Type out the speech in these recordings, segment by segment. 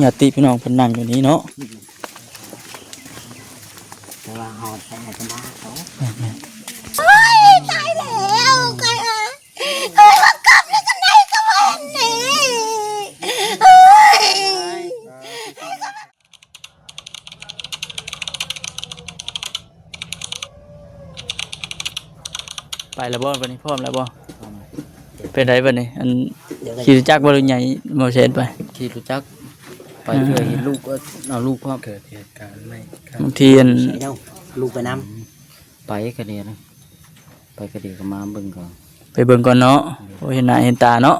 ญาติพี่น้องเพิ่นนั่งอยู่นี้เนาะแต่ว่าหอดใส่ธรรมะเขาโอ้ยตายแล้วกันมากลับแล้วกันไหนก็วันนี้เฮ้ยไปแล้วบ่วันนี้พร้อมแล้วบ่เป็นไดบัดนี้อันขี่รถจักรบ่หรือใหญ่บ่เสร็จไปขี่รู้จักไปเพื่อเห็นลูกก็เอาลูกพ่อเกิดเหตุการณ์ไม่บางทีอันลูกไปน้ำไปกระเดียนะไปกระเดียก็มาเบิ่งก่อนไปเบิ่งก่อนเนาะโอ้เห็นหน้าเห็นตาเนาะ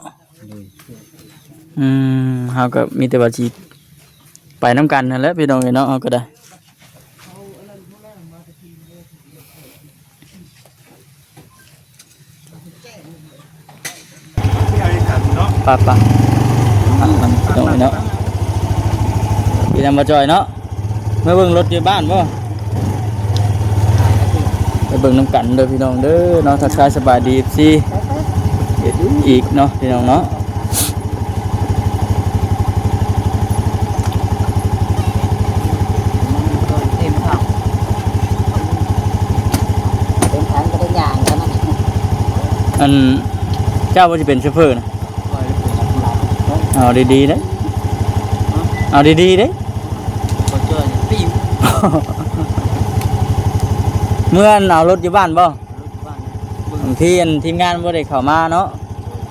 เฮาก็มีแต่ว่าสิไปนํกันนั่นแหละพี่น้องเนาะเฮาก็ได้ป่ะพี่น้องเนาะพี่นำมาจอยเนาะมาเบิ่งรถอยู่บ้านบ่ไปเบิ่งน้ำกันเด้อพี่น้องเด้อเนาะทักทายสบายดีสิอีกเนาะพี่น้องเนาะเต็มทางก็ได้ย่างกันนั่นอันเจ้าว่าจะเป็นโชเฟอร์นะเอาดีๆเด้เอาดีๆเด้เมื่อเอารถอยู่บ้านบ่บางทีทีมงานบ่ได้เข้ามาเนาะ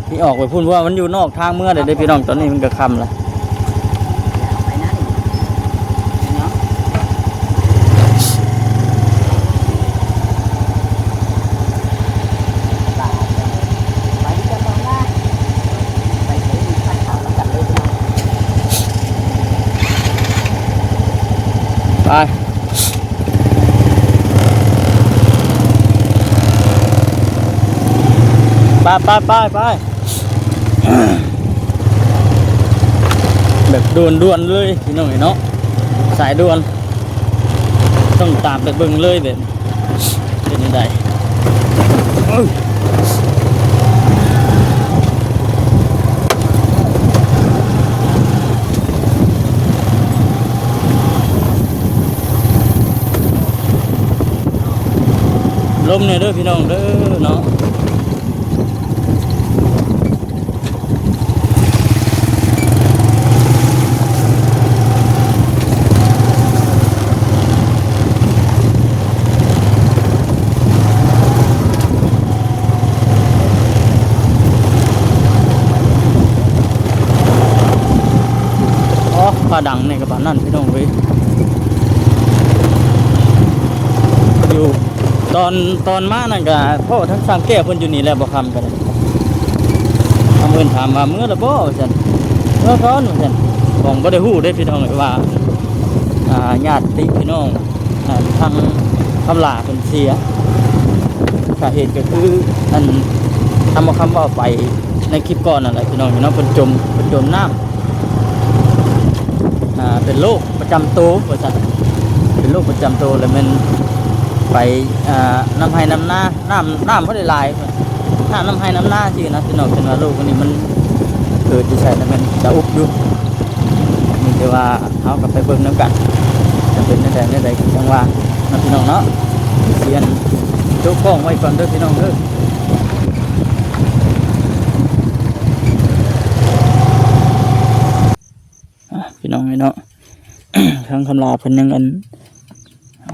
ที่ออกไปพูดว่ามันอยู่นอกทางเมื่อได้พี่น้องตอนนี้มันก็ค่ำละไปแบบด่วนเลยพี่น้องเนาะสายด่วนต้องตามไปเบิ่งเลยแบบเป็นยังไงลมเนี่ยเด้อพี่น้องเด้อเนาะผ้าดังในกระเป๋านั่นพี่น้องเว้ยอยู่ตอนมานั่นก็พ่อทั้งสร้างแก้วเพิ่นอยู่นี่แหละบ่คำกันทำเพิ่นถามว่ามื้อละบ่ซั่นเมื่อก่อนซั่นของบ่ได้ฮู้ได้พี่น้องว่าญาติพี่น้องทางคำลาเพิ่นเสียสาเหตุก็คืออันทำคำว่าไปในคลิปก่อนนั่นแหละพี่น้องเนาะเพิ่นจมน้ำเป็นโรคประจำตัวเป็นโรคประจำตัวแล้วมันไปน้ำให้น้ำหน้าน้ำก็ได้ลายน้ำให้น้ำหน้าจริงนะพี่น้องเป็นว่าโรคคนนี้มันเกิดที่ใช่แล้วมันจะอุบอยู่มีแต่ว่าเขากับไปเบิ่งน้ำกันจะเป็นได้จังหวะนะพี่น้องเนาะเสียนโจ๊กกล้องไว้ก่อนเด้อพี่น้องเด้อพี่น้องเนาะ ทั้งคำลาเพิ่นยัง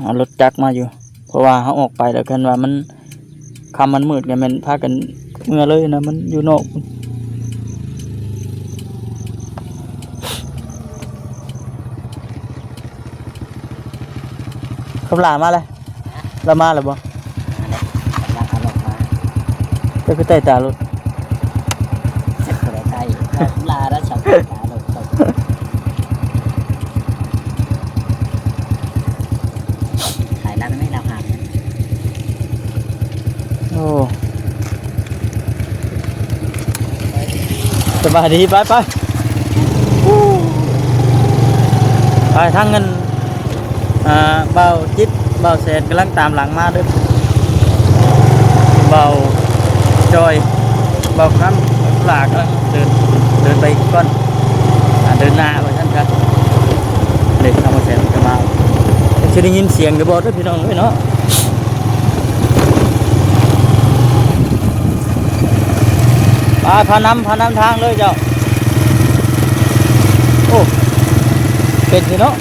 เอารถจักรมาอยู่เพราะว่าเขาออกไปแล้วกันว่ามันคำมันมืดไงมันพากันเมื่อเลยนะมันอยู่นอกคำลามาเลยเรามาเลยบ่จะคือใต้ตารถใต้ลาแล้วฉันสบายดีไปทั้งเงินเบาจิตเบาเศษกำลังตามหลังมาด้วยเบาจอยเบาค้ำหลากเดินไปก่อนเดินหน้าไปท่าน กันเด็กทำมาแสนจะมาจะได้ยินเสียงกระบอกด้วยพี่น้องด้วยเนาะพานำทางเลยเจ้าโอ้เป็นสิเนาะ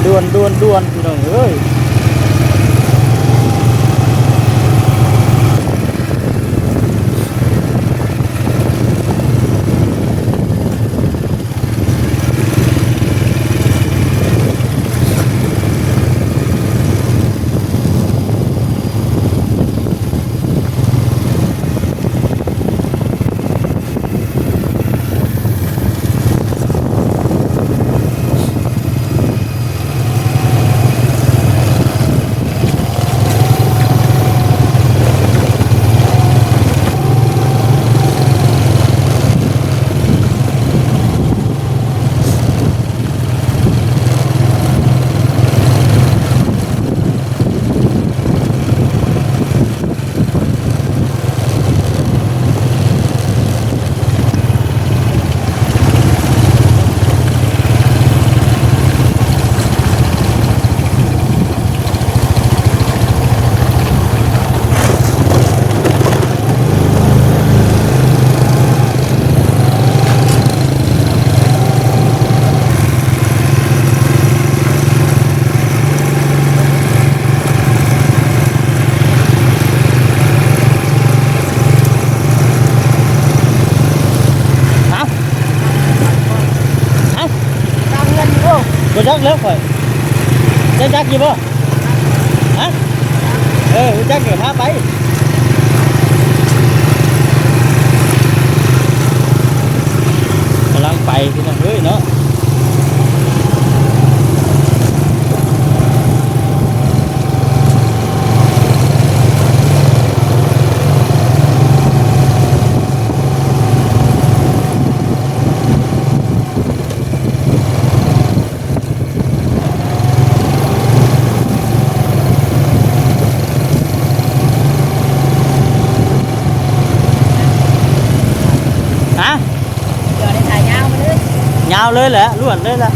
ด่วนพี่น้องเอ้ยรู้จักแล้วข่อยรู้จักอยู่บ่ฮะรู้จักเดี๋ยวพาไปกำลังไปพี่น้องเฮ้ยเนาะยาวเลยแหละล้วนเลยแหละ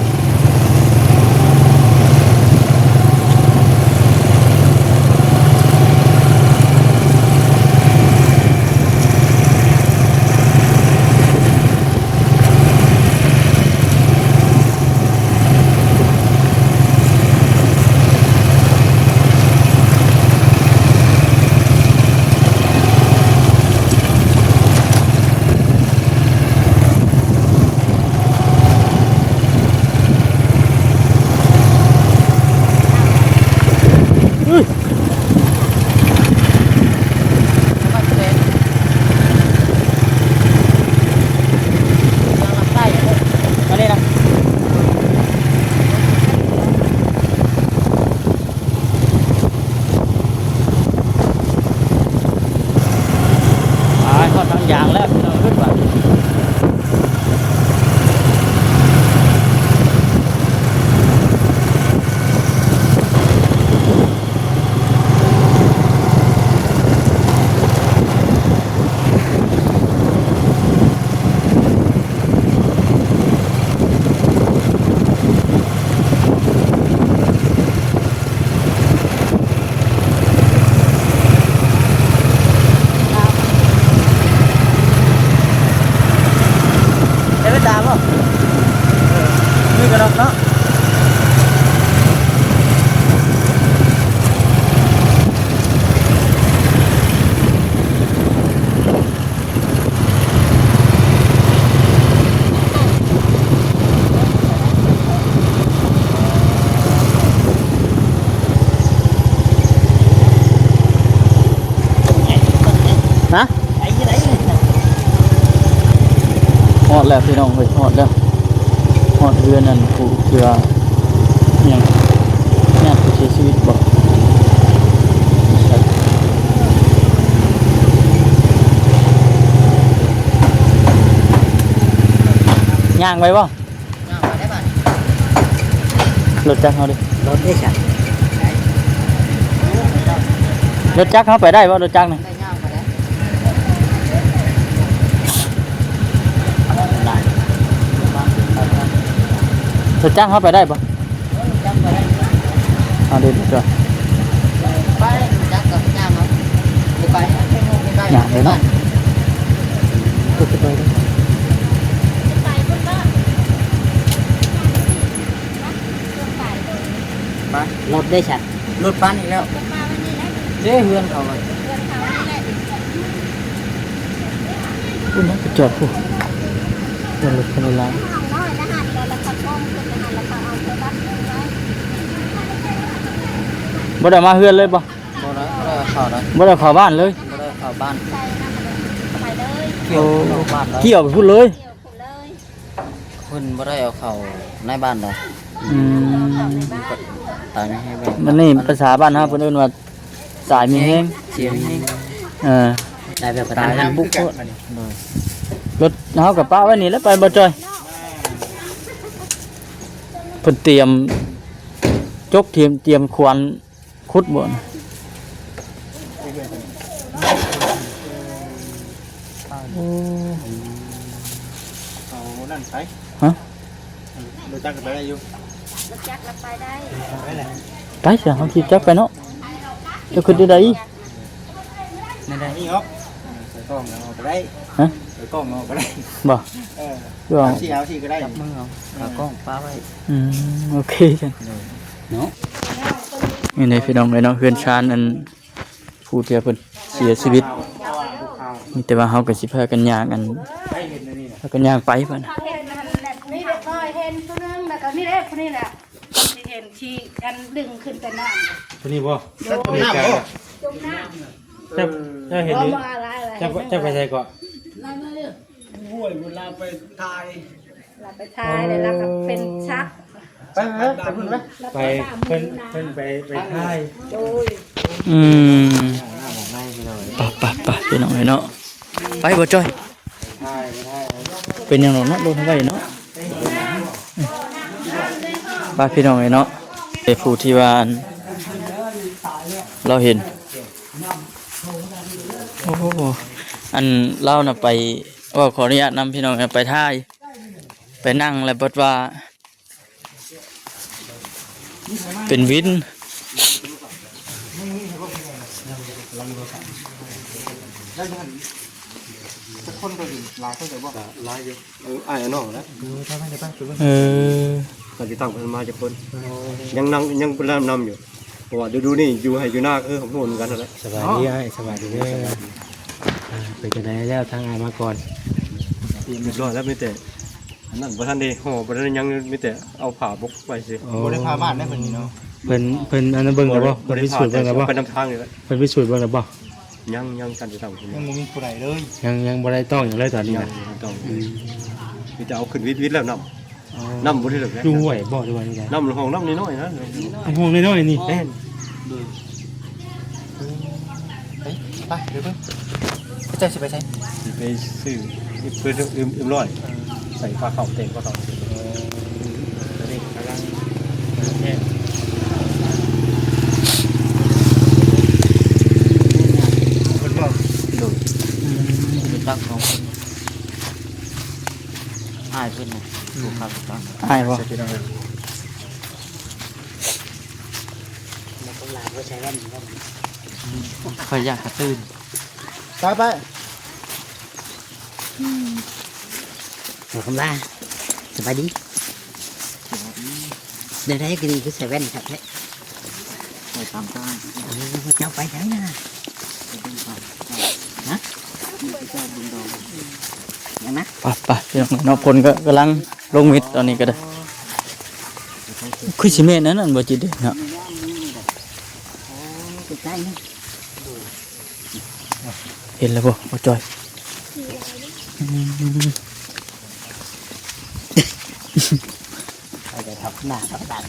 อย่างแล้วพี่น้องขึ้นไปนี่ก็เนาะฮะหอดแล้วพี่น้องเฮ้ยหอดแล้วหอดเรือนั่นกูเรือยังญาติผู้เสียชีวิตบอกย่างไปบ่รถจักรเขาดิรถได้ใช่รถจักรเขาไปได้บ่รถจักรนี่ จะจ้างเขาไปได้ปะ จักไปได้ เอาเดี๋ยวจ้ะ ไปจักกับย่างเนาะไปให้งงไป อย่างเลยเนาะก็จะไปได้ ไปพุ่นก็ ไป รถได้ฉัน รถปั้นอีกแล้ว จะมาวันนี้นะ เด้เฮือนเขาเลย เดือนเขานี่แหละ คุณน้องไปจอดผู้เดินรถคันละล้าน เอาน้อยนะฮะแล้วเราก็ต้มขึ้นนะฮะแล้วก็เอาไปรับเงินไว้ บ่ได้มาเฮือนเลยปะ บ่ได้เข้าได้ บ่ได้เข้าบ้านเลย บ่ได้เข้าบ้าน ใส่น้ำมันไปเลย เกี่ยวเข้าบ้านได้ เกี่ยวไปพูดเลย เกี่ยวคุณเลย เพิ่นบ่ได้เอาเข้าในบ้านได้ อืม เอาในบ้าน ตายไม่ให้แบ่ มันนี่ภาษาบ้านเฮาเพิ่นเอิ้นว่าสายมีแฮง เสียงให้ เออ ตายแบบกระทันหัน บุกโคตร รถเฮากับป้าไว้นี่แล้วไปบ่จ้อยเพิ่นเตรียมจกเตรียมควานขุดบ่นะ เอานั่นไป ฮะ ดูจักกันไปได้อยู่ รถจักรเราไปได้ ไปแหละ ไปเสียเฮาขี่จักรไปเนาะจะขึ้นได้ใด นั่นได้ นี่ครับใส่กล้องเอาไปได้ ฮะ ใส่กล้องเอาไปได้ บ่ เออ เรื่อง เอาสิก็ได้ จับมือเอาขากล้องป้าไว้ อืมโอเคจังนี่ในพี่น้องเลยเนาะเฮือนชานอันผู้ที่เพิ่นเสียชีวิตมีแต่ว่าเฮาก็สิพากันย่างกันพากันย่างไปเพิ่นน่ะ เห็นมันแหละนี่เด็กน้อยเห็นตัวนึงแล้วก็นี่เด็กคนนี้แหละที่เห็นที่กันดึงขึ้นแต่น้ำ ตัวนี้บ่ โดน น้ำบ่ จมน้ำ จะเห็น เพ ดิ ราะว่าอะไรอะไร จะไปใส่ก่อน เราไปทายเลยแล้วก็เป็นชัก ไปเพิ่นไปเพิ่นไปค่าย โดย อืมไปพี่น้องเลยเนาะไปบ่จ้อยเป็นหยังเนาะเนาะลงทางไว้เนาะไปพี่น้องเลยเนาะไอ้ผู้ที่ว่าอันเราเห็นโอ้โหอันเล่าน่ะไปว่าขออนุญาตนำพี่น้องไปท่ายไปนั่งแล้วบดว่า เป็นวิน จะคนก็อยู่หลายคนแต่บ่หลายอยู่อ้ายน้องแล้ว เออ ตอนที่ตั้งเพิ่นมาจากคนยังนั่งยังเป็นนำอยู่เพราะว่าดูนี่อยู่ให้อยู่หน้าคือของทุกคนกันนั่นแหละ สบายดีไอ้สบายดีเด้อเป็นจังไดแล้วทางอ้ายมาก่อน เรียบร้อยแล้วมีแต่อันนั้นบ่ทันได้ห่อบ่ทันได้ยังมีแต่เอาผ้าบกไปสิ บ่ได้พาบ้านได้เพิ่นนี่เนาะเพิ่นอันนั้นเบิ่งแล้วบ่เพิ่นพิสูจน์เบิ่งแล้วบ่ ไปนำทางนี่แหละ เพิ่นพิสูจน์เบิ่งแล้วบ่ ยังกันจะทำคุณ ยังมีผู้ใดเลย ยังบ่ได้ต้องอย่างเลยตอนนี้ ยัง นะ ต้องมีจะเอาขึ้นวิทแล้วน้ำบ่ได้หรอก ดูห้วยบ่ดูว่านี่ไง น้ำห้องน้ำน้อยๆนะ ห้องน้อยๆนี่ แน่น ไปเดี๋ยวเพิ่งเจ้าสิไปใช้ ไปซื้อเพื่อร้อยใส่ปลาเข่าเต็มปลาเข่า นี่กำลังแค่ คนบอก ดูดูจักของเพิ่นอ้ายเพิ่นน่ะถูกครับถูกต้อง อายบ่ คอยอยากกระตื้น ไปหนูคำลาสบายดีเดี๋ยวได้ก็ดีคือใส่แว่นครับเฮ้ ไปตามทาง เจ้าไปไหนนะ ยังนะ ไปพี่น้องเนาะพลก็กำลังลงมิดตอนนี้ก็ได้คือสิแม่นนั้นบ่จิตเด้เนาะ ใกล้ๆนี่ เห็นแล้วบ่บ่จ้อย เอาไปทับหน้าทับหลัง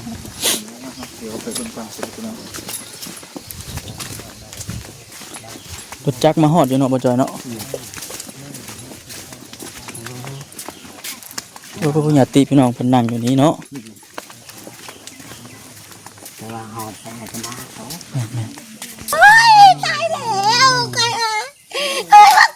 รถจักรมาฮอดอยู่เนาะบ่จ้อยเนาะโอ้ผู้ญาติพี่น้องเพิ่นนั่งอยู่นี่เนาะ แต่ว่าหอดไปไหนกันนะเขา ตายแล้วใครอ่ะเอ้ยมาก